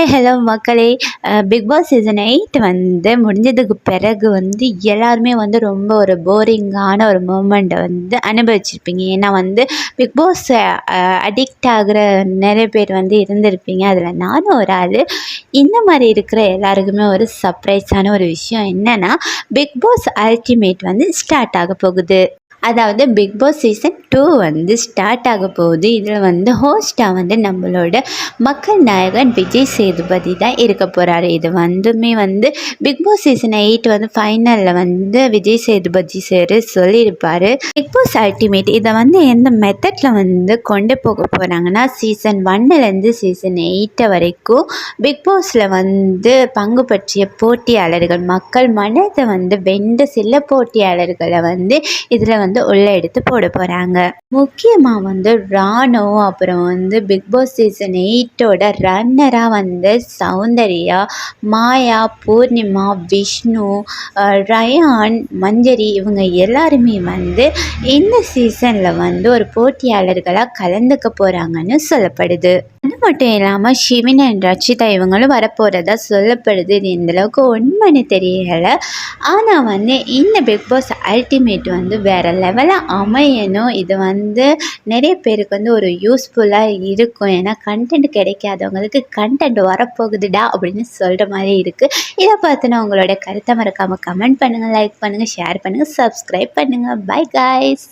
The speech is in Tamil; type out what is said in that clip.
ஹாய் ஹலோ மக்களே. பிக் பாஸ் சீசன் 8 வந்து முடிஞ்சதுக்கு பிறகு வந்து எல்லாருமே வந்து ரொம்ப ஒரு போரிங்கான ஒரு மூமெண்ட்டை வந்து அனுபவிச்சிருப்பீங்க. ஏன்னா வந்து பிக் பாஸ் அடிக்ட் ஆகிற நிறைய பேர் வந்து இருந்திருப்பீங்க. அதில் நானும் ஒரு ஆள். இந்த மாதிரி இருக்கிற எல்லாருக்குமே ஒரு சர்ப்ரைஸான ஒரு விஷயம் என்னென்னா, பிக் பாஸ் அல்டிமேட் வந்து ஸ்டார்ட் ஆக போகுது. அதாவது பிக் பாஸ் சீசன் 2 வந்து ஸ்டார்ட் ஆக போகுது. இதில் வந்து ஹோஸ்ட்டாக வந்து நம்மளோட மக்கள் நாயகன் விஜய் சேதுபதி தான் இருக்க போகிறாரு. இது வந்துமே வந்து பிக் பாஸ் சீசன் 8 வந்து ஃபைனலில் வந்து விஜய் சேதுபதி சார் சொல்லியிருப்பார். பிக் பாஸ் அல்டிமேட் இதை வந்து எந்த மெத்தடில் வந்து கொண்டு போக போகிறாங்கன்னா, சீசன் 1லேருந்து சீசன் 8 வரைக்கும் பிக் பாஸில் வந்து பங்கு பற்றிய போட்டியாளர்கள், மக்கள் மனதை வந்து வென்ற சில போட்டியாளர்களை வந்து இதில் வந்து உள்ள எடுத்து போட போகிறாங்க. முக்கியமாக வந்து ராணோ, அப்புறம் வந்து பிக் பாஸ் சீசன் 8ஓட ரன்னராக வந்து சௌந்தர்யா, மாயா, பூர்ணிமா, விஷ்ணு, ரயான், மஞ்சரி இவங்க எல்லாருமே வந்து இந்த சீசனில் வந்து ஒரு போட்டியாளர்களாக கலந்துக்க போகிறாங்கன்னு சொல்லப்படுது. அது மட்டும் இல்லாமல் ஷிவின் அண்ட் ரச்சிதா இவங்களும் வரப்போகிறதா சொல்லப்படுது. இது எந்தளவுக்கு உண்மைன்னு தெரியலை. ஆனால் வந்து இந்த பிக் பாஸ் அல்டிமேட் வந்து வேறு லெவலாக அமையணும். இது வந்து நிறைய பேருக்கு வந்து ஒரு யூஸ்ஃபுல்லாக இருக்கும். ஏன்னா கண்டென்ட் கிடைக்காதவங்களுக்கு கண்டென்ட் வரப்போகுதுடா அப்படின்னு சொல்கிற மாதிரி இருக்குது. இதை பார்த்துனா உங்களோட கருத்தை மறக்காமல் கமெண்ட் பண்ணுங்கள், லைக் பண்ணுங்கள், ஷேர் பண்ணுங்கள், சப்ஸ்கிரைப் பண்ணுங்கள். By guys.